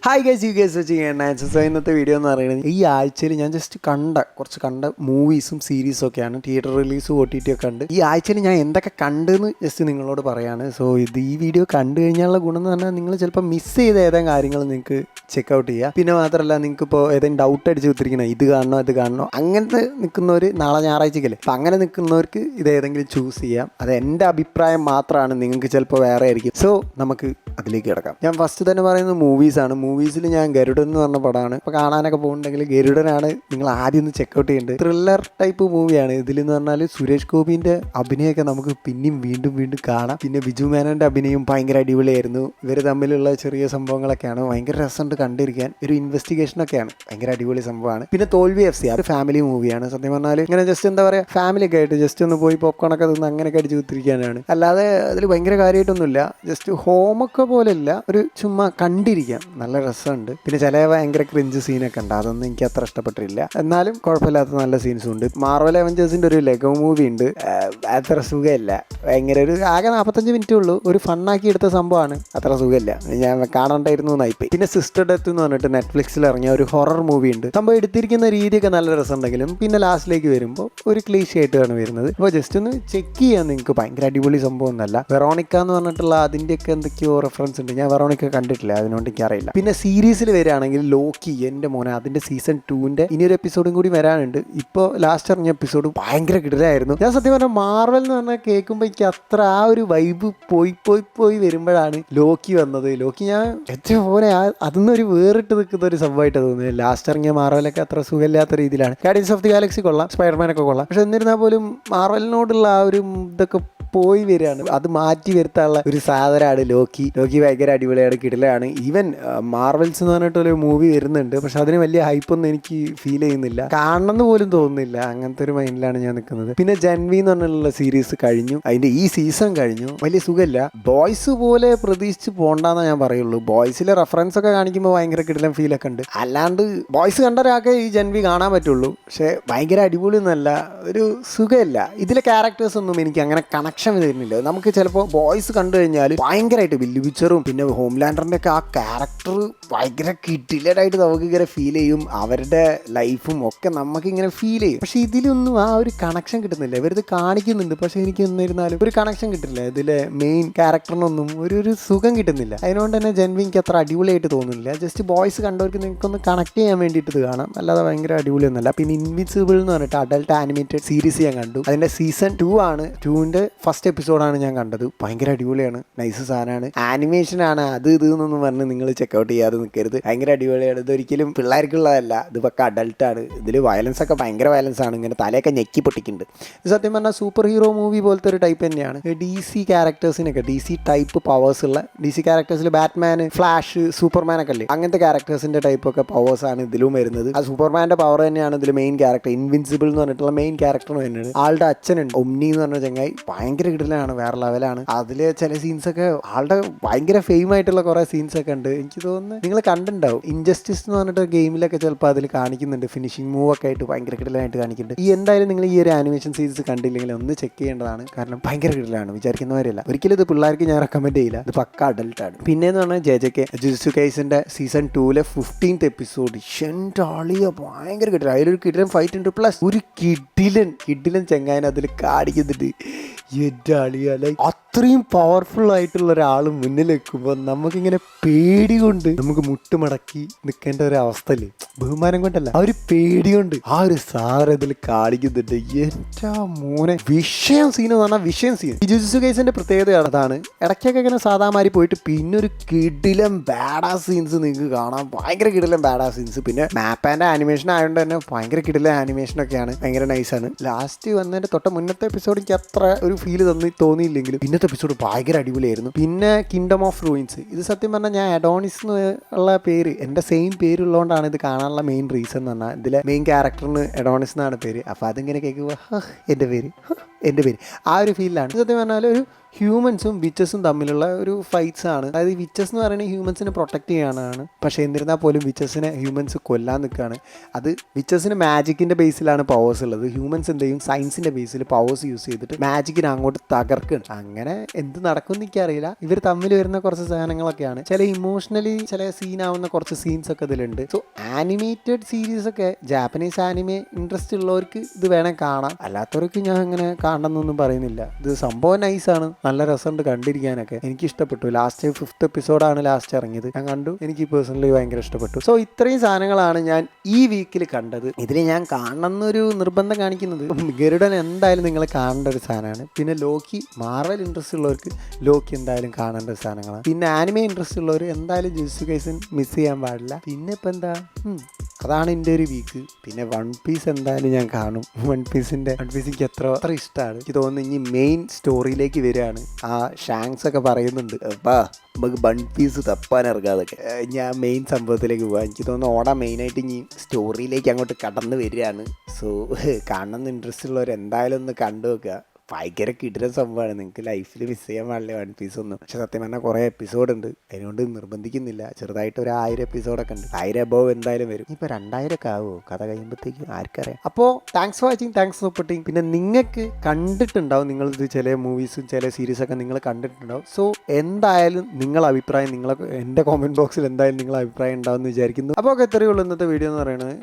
Hi guys you guys ചെയ്യണം ആൻസസ്. ഇന്നത്തെ video എന്ന് പറയുന്നത് ഈ ആഴ്ചയിൽ ഞാൻ ജസ്റ്റ് കണ്ട മൂവീസും സീരീസും ഒക്കെയാണ്. തിയേറ്റർ റിലീസും OTT ഒക്കെ ഉണ്ട്. ഈ ആഴ്ചയിൽ ഞാൻ എന്തൊക്കെ കണ്ടെന്ന് ജസ്റ്റ് നിങ്ങളോട് പറയാണ്. സോ ഈ വീഡിയോ കണ്ടു കഴിഞ്ഞാലുള്ള ഗുണം എന്ന് പറഞ്ഞാൽ നിങ്ങൾ ചിലപ്പോൾ മിസ് ചെയ്ത ഏതെങ്കിലും കാര്യങ്ങൾ നിങ്ങൾക്ക് ചെക്കൗട്ട് ചെയ്യുക. പിന്നെ മാത്രമല്ല, നിങ്ങൾക്ക് ഇപ്പോൾ ഏതെങ്കിലും ഡൗട്ട് അടിച്ച് കുത്തിരിക്കണം, ഇത് കാണണോ അങ്ങനത്തെ നിൽക്കുന്നവർ നാളെ ഞായറാഴ്ചക്കല്ലേ, അപ്പം അങ്ങനെ നിൽക്കുന്നവർക്ക് ഇത് ഏതെങ്കിലും ചൂസ് ചെയ്യാം. അത് എൻ്റെ അഭിപ്രായം മാത്രമാണ്, നിങ്ങൾക്ക് ചിലപ്പോൾ വേറെ ആയിരിക്കും. സോ നമുക്ക് അതിലേക്ക് കിടക്കാം. ഞാൻ ഫസ്റ്റ് തന്നെ പറയുന്നത് മൂവീസാണ്. മൂവീസിൽ ഞാൻ ഗരുഡൻ എന്ന് പറഞ്ഞ പടമാണ്. ഇപ്പോൾ കാണാനൊക്കെ പോകുന്നുണ്ടെങ്കിൽ ഗരുഡനാണ് നിങ്ങൾ ആദ്യം ഒന്ന് ചെക്കൗട്ട് ചെയ്യേണ്ടത്. ത്രില്ലർ ടൈപ്പ് മൂവിയാണ്. ഇതിലെന്ന് പറഞ്ഞാൽ സുരേഷ് ഗോപിൻ്റെ അഭിനയമൊക്കെ നമുക്ക് പിന്നെയും വീണ്ടും കാണാം. പിന്നെ ബിജു മേനോൻ്റെ അഭിനയം ഭയങ്കര അടിപൊളിയായിരുന്നു. ഇവർ തമ്മിലുള്ള ചെറിയ സംഭവങ്ങളൊക്കെയാണ് ഭയങ്കര രസമുണ്ട് കണ്ടിരിക്കാൻ. ഒരു ഇൻവെസ്റ്റിഗേഷനൊക്കെയാണ് ഭയങ്കര അടിപൊളി സംഭവമാണ്. പിന്നെ തോൽവി FC ഒരു ഫാമിലി മൂവിയാണ്. സത്യം പറഞ്ഞാൽ ഇങ്ങനെ ജസ്റ്റ് എന്താ പറയുക, ഫാമിലിയൊക്കെ ആയിട്ട് ജസ്റ്റ് ഒന്ന് പോയി പോപ്കോണൊക്കെ തിന്ന് അങ്ങനെയൊക്കെ അടിച്ച് കുത്തിരിക്കാനാണ്. അല്ലാതെ അതിൽ ഭയങ്കര കാര്യമായിട്ടൊന്നുമില്ല. ജസ്റ്റ് ഹോമൊക്കെ പോലെയല്ല, ഒരു ചുമ്മാ കണ്ടിരിക്കാം, നല്ല രസമുണ്ട്. പിന്നെ ചില ഭയങ്കര ക്രിഞ്ച് സീനൊക്കെ ഉണ്ട്, അതൊന്നും എനിക്ക് അത്ര ഇഷ്ടപ്പെട്ടില്ല. എന്നാലും കുഴപ്പമില്ലാത്ത നല്ല സീൻസും ഉണ്ട്. മാർവൽ അവഞ്ചേഴ്സിൻ്റെ ഒരു ലെഗോ മൂവി ഉണ്ട്, അത്ര സുഖമില്ല. ഭയങ്കര ഒരു ആകെ 45 മിനിറ്റേ ഉള്ളൂ. ഒരു ഫണ്ണാക്കി എടുത്ത സംഭവമാണ്, അത്ര സുഖമില്ല. ഞാൻ കാണണ്ടായിരുന്നു എന്നായിപ്പോയി. പിന്നെ സിസ്റ്റർ ഡെത്ത് എന്ന് പറഞ്ഞിട്ട് നെറ്റ്ഫ്ലിക്സിൽ ഇറങ്ങിയ ഒരു ഹൊറർ മൂവി ഉണ്ട്. സംഭവം എടുത്തിരിക്കുന്ന രീതിയൊക്കെ നല്ല രസമുണ്ടെങ്കിലും പിന്നെ ലാസ്റ്റിലേക്ക് വരുമ്പോൾ ഒരു ക്ലീഷേ ആയിട്ടാണ് വരുന്നത്. അപ്പോൾ ജസ്റ്റ് ഒന്ന് ചെക്ക് ചെയ്യാൻ നിങ്ങൾക്ക് ഭയങ്കര അടിപൊളി സംഭവം ഒന്നല്ല. വെറോണിക്ക എന്ന് പറഞ്ഞിട്ടുള്ള അതിൻ്റെയൊക്കെ എന്തൊക്കെയോ റെഫറൻസ് ഉണ്ട്. ഞാൻ വെറോണിക്ക കണ്ടിട്ടില്ല, അതിനോട് എനിക്കറിയില്ല. പിന്നെ സീരീസിൽ വരികയാണെങ്കിൽ ലോക്കി, എൻ്റെ മോനെ, അതിൻ്റെ സീസൺ 2ൻ്റെ ഇനിയൊരു എപ്പിസോഡും കൂടി വരാനുണ്ട്. ഇപ്പോൾ ലാസ്റ്റ് ഇറങ്ങിയ എപ്പിസോഡ് ഭയങ്കര കിടലായിരുന്നു. ഞാൻ സത്യം പറഞ്ഞാൽ മാർവൽ എന്ന് പറഞ്ഞാൽ കേൾക്കുമ്പോൾ എനിക്ക് അത്ര ആ ഒരു വൈബ് പോയി വരുമ്പോഴാണ് ലോക്കി വന്നത്. ലോക്കി ഞാൻ ഏറ്റവും പോലെ അതിന്നൊരു വേറിട്ട് നിൽക്കുന്ന ഒരു സംഭവമായിട്ട് തോന്നുന്നത്. ലാസ്റ്റ് ഇറങ്ങിയ മാർവലൊക്കെ അത്ര സുഖമില്ലാത്ത രീതിയിലാണ്. ഗാർഡിയൻസ് ഓഫ് ദി ഗാലക്സി കൊള്ളാം, സ്പൈഡർമാനൊക്കെ കൊള്ളാം. പക്ഷെ എന്നിരുന്നാൽ പോലും മാർവലിനോടുള്ള ആ ഒരു ഇതൊക്കെ പോയി വരികയാണ്. അത് മാറ്റി വരുത്താനുള്ള ഒരു സാധനമാണ് ലോക്കി. ഭയങ്കര അടിപൊളിയാണ്, കിടിലാണ്. ഈവൻ മാർവൽസ് എന്ന് പറഞ്ഞിട്ടൊരു മൂവി വരുന്നുണ്ട്, പക്ഷെ അതിന് വലിയ ഹൈപ്പൊന്നും എനിക്ക് ഫീൽ ചെയ്യുന്നില്ല, കാണണമെന്ന് പോലും തോന്നുന്നില്ല. അങ്ങനത്തെ ഒരു മൈൻഡിലാണ് ഞാൻ നിൽക്കുന്നത്. പിന്നെ ജൻവി എന്ന് പറഞ്ഞിട്ടുള്ള സീരീസ് കഴിഞ്ഞു, അതിൻ്റെ ഈ സീസൺ കഴിഞ്ഞു. വലിയ സുഖമില്ല. ബോയ്സ് പോലെ പ്രതീക്ഷിച്ച് പോകണ്ടെന്നേ ഞാൻ പറയുള്ളൂ. ബോയ്സിലെ റെഫറൻസ് ഒക്കെ കാണിക്കുമ്പോൾ ഭയങ്കര കിടിലൻ ഫീലൊക്കെ ഉണ്ട്. അല്ലാണ്ട് ബോയ്സ് കണ്ട ഒരാൾക്ക് ഈ ജൻവി കാണാൻ പറ്റുള്ളൂ. പക്ഷേ ഭയങ്കര അടിപൊളിയൊന്നുമല്ല, ഒരു സുഖമില്ല. ഇതിലെ ക്യാരക്ടേഴ്സ് ഒന്നും എനിക്ക് അങ്ങനെ കണക്ഷൻ വരുന്നില്ല. നമുക്ക് ചിലപ്പോൾ ബോയ്സ് കണ്ടു കഴിഞ്ഞാൽ ഭയങ്കരമായിട്ട് ബില്ലി പിക്ചറും പിന്നെ ഹോംലാൻഡറിൻ്റെ ഒക്കെ ആ ക്യാരക്ടർ ഭയങ്കര കിടിലനായിട്ട് നമുക്ക് ഇങ്ങനെ ഫീൽ ചെയ്യും. അവരുടെ ലൈഫും ഒക്കെ നമുക്കിങ്ങനെ ഫീൽ ചെയ്യും. പക്ഷേ ഇതിലൊന്നും ആ ഒരു കണക്ഷൻ കിട്ടുന്നില്ല. ഇവരിത് കാണിക്കുന്നുണ്ട്, പക്ഷേ എനിക്ക് എന്നിരുന്നാലും ഒരു കണക്ഷൻ കിട്ടില്ല. ഇതിലെ മെയിൻ ക്യാരക്ടറിനൊന്നും ഒരു സുഖം കിട്ടുന്നില്ല. അതിനുകൊണ്ട് തന്നെ ജൻവി എനിക്ക് അത്ര അടിപൊളിയായിട്ട് തോന്നുന്നില്ല. ജസ്റ്റ് ബോയ്സ് കണ്ടവർക്ക് നിങ്ങൾക്കൊന്ന് കണക്ട് ചെയ്യാൻ വേണ്ടിയിട്ട് ഇത് കാണാം, അല്ലാതെ ഭയങ്കര അടിപൊളിയൊന്നുമല്ല. പിന്നെ ഇൻവിസിബിൾ എന്ന് പറഞ്ഞിട്ട് അഡൽട്ട് ആനിമേറ്റഡ് സീരീസ് ഞാൻ കണ്ടു. അതിൻ്റെ സീസൺ 2 ആണ്. 2ൻ്റെ ഫസ്റ്റ് എപ്പിസോഡാണ് ഞാൻ കണ്ടത്. ഭയങ്കര അടിപൊളിയാണ്, നൈസ് സാധനമാണ്. ആനിമേഷനാണ്, അത് എന്നൊന്നും പറഞ്ഞ് നിങ്ങൾ ചെക്കൗട്ട് ചെയ്യാതെ നിൽക്കരുത്. ഭയങ്കര അടിപൊളിയാണ്. ഇതൊരിക്കലും പിള്ളേർക്കുള്ളതല്ല, ഇത് പക്ക അഡൽട്ടാണ്. ഇതിൽ വയലൻസ് ഒക്കെ ഭയങ്കര വയലൻസ് ആണ്. ഇങ്ങനെ തലയൊക്കെ ഞെക്കി പൊട്ടിക്കുന്നുണ്ട്. ഇത് സത്യം പറഞ്ഞാൽ സൂപ്പർ ഹീറോ മൂവി പോലത്തെ ഒരു ടൈപ്പ് തന്നെയാണ്. DC ക്യാരക്ടേഴ്സിനൊക്കെ DC ടൈപ്പ് പവേഴ്സ് ഉള്ള DC ക്യാരക്ടേഴ്സിൽ ബാറ്റ്മാൻ, ഫ്ലാഷ്, സൂപ്പർമാൻ ഒക്കെ അല്ലേ, അങ്ങനത്തെ ക്യാരക്ടേഴ്സിൻ്റെ ടൈപ്പൊക്കെ പവേഴ്സാണ് ഇതിലും വരുന്നത്. ആ സൂപ്പർമാൻ്റെ പവർ തന്നെയാണ് ഇതിൽ മെയിൻ ക്യാരക്ടർ. ഇൻവിൻസിബിൾ എന്ന് പറഞ്ഞിട്ടുള്ള മെയിൻ ക്യാരക്ടർ തന്നെയാണ്. ആളുടെ അച്ഛനുണ്ട്, ഒമ്നി എന്ന് പറഞ്ഞ ചങ്ങായി, ഭയങ്കര കിടലാണ്, വേറെ ലെവലാണ്. അതിൽ ചില സീൻസൊക്കെ ആളുടെ ഭയങ്കര ഫെയിം ആയിട്ടുള്ള കുറേ സീൻസൊക്കെ ഉണ്ട്. എനിക്ക് തോന്നുന്നു നിങ്ങൾ കണ്ടിട്ടുണ്ടാവും. ഇൻജസ്റ്റിസ് എന്ന് പറഞ്ഞിട്ട് ഗെയിമിലൊക്കെ ചിലപ്പോൾ അതിൽ കാണിക്കുന്നുണ്ട്. ഫിനിഷിംഗ് മൂവ് ഒക്കെ ആയിട്ട് ഭയങ്കര കിടലായിട്ട് കാണിക്കുന്നുണ്ട്. എന്തായാലും നിങ്ങൾ ഈ ഒരു ആനിമേഷൻ സീരീസ് കണ്ടില്ലെങ്കിൽ ഒന്ന് ചെക്ക് ചെയ്യേണ്ടതാണ്. കാരണം ഭയങ്കര കിടലാണ്, വിചാരിക്കുന്നവരല്ല. ഒരിക്കലും ഇത് പിള്ളേർക്ക് ഞാൻ റെക്കമെൻഡ് ചെയ്യില്ല, ഇത് പക്ക അഡൽട്ടാണ്. പിന്നെയെന്ന് പറഞ്ഞാൽ ജുജുത്സു കൈസിൻ്റെ സീസൺ 2ലെ 15th എപ്പിസോഡ് ഷെൻറ്റാളിയ ഭയങ്കര കിടല. അതിലൊരു കിടിലൻ ഫൈറ്റ് ഉണ്ട്, പ്ലസ് ഒരു കിടിലൻ ചെങ്ങായനെ അതിൽ കാണിക്കുന്നുണ്ട്. അത്രയും പവർഫുൾ ആയിട്ടുള്ള ഒരാൾ മുന്നിൽ വെക്കുമ്പോൾ നമുക്കിങ്ങനെ പേടി കൊണ്ട് നമുക്ക് മുട്ടുമടക്കി നിൽക്കേണ്ട ഒരു അവസ്ഥയില്, ബഹുമാനം കൊണ്ടല്ല, ആ ഒരു പേടി കൊണ്ട് ആ ഒരു സാധനം ഇതിൽ കാണിക്കുന്നുണ്ട്. എൻ്റെ മോനെ, വിഷയം സീൻ എന്ന് പറഞ്ഞാൽ വിഷയം സീൻ. ഈ ജുജുത്സു കൈസിന്റെ പ്രത്യേകത അതാണ്. ഇടയ്ക്കൊക്കെ ഇങ്ങനെ സാധാമാരി പോയിട്ട് പിന്നെ ഒരു കിടിലൻ ബാഡാ സീൻസ് നിങ്ങൾക്ക് കാണാം. ഭയങ്കര കിടിലൻ ബാഡാ സീൻസ്. പിന്നെ മാപ്പ് ആൻഡ് ആനിമേഷൻ ആയതുകൊണ്ട് തന്നെ ഭയങ്കര കിടിലൻ ആനിമേഷനൊക്കെയാണ്, ഭയങ്കര നൈസാണ്. ലാസ്റ്റ് വന്നതിൻ്റെ തൊട്ട് മുന്നത്തെ എപ്പിസോഡ് എനിക്ക് അത്ര ഒരു ഫീൽ തോന്നിയില്ലെങ്കിലും പിന്നത്തെ എപ്പിസോഡ് ഭയങ്കര അടിപൊളിയായിരുന്നു. പിന്നെ കിങ്ഡം ഓഫ് റൂയിൻസ്, ഇത് സത്യം പറഞ്ഞാൽ ഞാൻ അഡോണിസ് എന്നുള്ള പേര്, എൻ്റെ സെയിം പേരുള്ളതുകൊണ്ടാണ് ഇത് കാണാനുള്ള മെയിൻ റീസൺ എന്ന് പറഞ്ഞാൽ ഇതിലെ മെയിൻ ക്യാരക്ടറിന് അഡോണിസ് എന്നാണ് പേര്. അപ്പോൾ അതിങ്ങനെ കേൾക്കുമ്പോൾ എൻ്റെ പേര് ആ ഒരു ഫീലിലാണ്. സത്യം പറഞ്ഞാൽ ഒരു ഹ്യൂമൻസും വിച്ചസും തമ്മിലുള്ള ഒരു ഫൈറ്റ്സ് ആണ്. അതായത് വിച്ചസ് എന്ന് പറയുന്നത് ഹ്യൂമൻസിനെ പ്രൊട്ടക്ട് ചെയ്യാനാണ്, പക്ഷേ എന്നിരുന്നാൽ പോലും വിച്ചസിനെ ഹ്യൂമൻസ് കൊല്ലാൻ നിൽക്കുകയാണ്. അത് വിച്ചസിന് മാജിക്കിൻ്റെ ബേസിലാണ് പവേഴ്സ് ഉള്ളത്, ഹ്യൂമൻസ് എന്ത് ചെയ്യും സയൻസിൻ്റെ ബേസിൽ പവേഴ്സ് യൂസ് ചെയ്തിട്ട് മാജിക്കിനെ അങ്ങോട്ട് തകർക്കുകയാണ്. അങ്ങനെ എന്ത് നടക്കും എനിക്കറിയില്ല. ഇവർ തമ്മിൽ വരുന്ന കുറച്ച് സാധനങ്ങളൊക്കെയാണ്, ചില ഇമോഷണലി ചില സീനാവുന്ന കുറച്ച് സീൻസ് ഒക്കെ ഇതിലുണ്ട്. സോ ആനിമേറ്റഡ് സീരീസ് ഒക്കെ ജാപ്പനീസ് ആനിമേ ഇൻട്രസ്റ്റ് ഉള്ളവർക്ക് ഇത് വേണേൽ കാണാം, അല്ലാത്തവർക്ക് ഞാൻ അങ്ങനെ കാണണമെന്നൊന്നും പറയുന്നില്ല. ഇത് സംഭവം നൈസാണ്, നല്ല രസമുണ്ട് കണ്ടിരിക്കാനൊക്കെ. എനിക്ക് ഇഷ്ടപ്പെട്ടു. ലാസ്റ്റ് 5th എപ്പിസോഡാണ് ലാസ്റ്റ് ഇറങ്ങിയത്, ഞാൻ കണ്ടു. എനിക്ക് പേഴ്സണലി ഭയങ്കര ഇഷ്ടപ്പെട്ടു. സോ ഇത്രയും സാധനങ്ങളാണ് ഞാൻ ഈ വീക്കിൽ കണ്ടത്. ഇതിൽ ഞാൻ കാണണമെന്നൊരു നിർബന്ധം കാണിക്കുന്നത് ഗരുഡൻ എന്തായാലും നിങ്ങൾ കാണേണ്ട ഒരു സാധനമാണ്. പിന്നെ ലോക്കി, മാർവൽ ഇൻട്രസ്റ്റ് ഉള്ളവർക്ക് ലോക്കി എന്തായാലും കാണേണ്ട ഒരു സാധനങ്ങളാണ്. പിന്നെ ആനിമേ ഇൻട്രസ്റ്റ് ഉള്ളവർ എന്തായാലും ജുജുത്സു കൈസൻ മിസ് ചെയ്യാൻ പാടില്ല. പിന്നെ ഇപ്പം എന്താ, അതാണ് എൻ്റെ ഒരു വീക്ക്. പിന്നെ വൺ പീസ് എന്തായാലും ഞാൻ കാണും. വൺ പീസ് എനിക്ക് എത്ര ഇഷ്ടമാണ്. എനിക്ക് തോന്നുന്നു ഇനി മെയിൻ സ്റ്റോറിയിലേക്ക് വരികയാണ്. ആ ഷാങ്സ് ഒക്കെ പറയുന്നുണ്ട് അപ്പാ നമുക്ക് വൺ പീസ് തപ്പാൻ ഇറങ്ങാതൊക്കെ. ഞാൻ മെയിൻ സംഭവത്തിലേക്ക് പോകാം. എനിക്ക് തോന്നുന്നു ഓടാൻ മെയിനായിട്ട് ഇനി സ്റ്റോറിയിലേക്ക് അങ്ങോട്ട് കടന്ന് വരികയാണ്. സോ കാണണമെന്ന് ഇൻട്രസ്റ്റ് ഉള്ളവർ എന്തായാലും ഒന്ന് കണ്ടു നോക്കുക. ഭയങ്കര കിടിലൻ സംഭവമാണ്, നിങ്ങൾക്ക് ലൈഫിൽ മിസ് ചെയ്യാൻ പാടില്ല വൺ പീസ് ഒന്നും. പക്ഷെ സത്യം പറഞ്ഞാൽ കുറേ എപ്പിസോഡ് ഉണ്ട്, അതിനോട് നിർബന്ധിക്കുന്നില്ല. ചെറുതായിട്ട് ഒരു 1000 എപ്പിസോഡൊക്കെ ഉണ്ട്. 1000 അബോവ് എന്തായാലും വരും. ഇപ്പോൾ 2000 ഒക്കെ ആവുമോ കഥ കഴിയുമ്പോഴത്തേക്കും ആർക്കറിയാം. അപ്പോൾ thanks for watching, thanks for supporting. പിന്നെ നിങ്ങൾക്ക് കണ്ടിട്ടുണ്ടാവും, നിങ്ങളിത് ചില മൂവീസും ചില സീരീസൊക്കെ നിങ്ങൾ കണ്ടിട്ടുണ്ടാവും. സോ എന്തായാലും നിങ്ങളുടെ അഭിപ്രായം എൻ്റെ കോമൻറ്റ് ബോക്സിൽ എന്തായാലും നിങ്ങളുടെ അഭിപ്രായം ഉണ്ടാവുമെന്ന് വിചാരിക്കുന്നു. അപ്പോൾ ഒക്കെ ഇത്രയേ ഉള്ളൂ ഇന്നത്തെ വീഡിയോ എന്ന് പറയുന്നത്.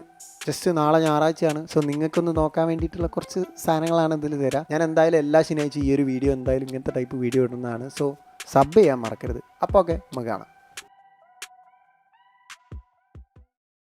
ജസ്റ്റ് നാളെ ഞായറാഴ്ചയാണ്. സോ നിങ്ങൾക്കൊന്ന് നോക്കാൻ വേണ്ടിയിട്ടുള്ള കുറച്ച് സാധനങ്ങളാണ് ഇതിൽ തരാം. ഞാൻ എന്തായാലും എല്ലാ ശനിയാഴ്ച ഈ ഒരു വീഡിയോ എന്തായാലും ഇങ്ങനത്തെ ടൈപ്പ് വീഡിയോ ഇടുന്നതാണ്. സോ സബ് ചെയ്യാൻ മറക്കരുത്. അപ്പോൾ ഓക്കെ, നമുക്ക് കാണാം.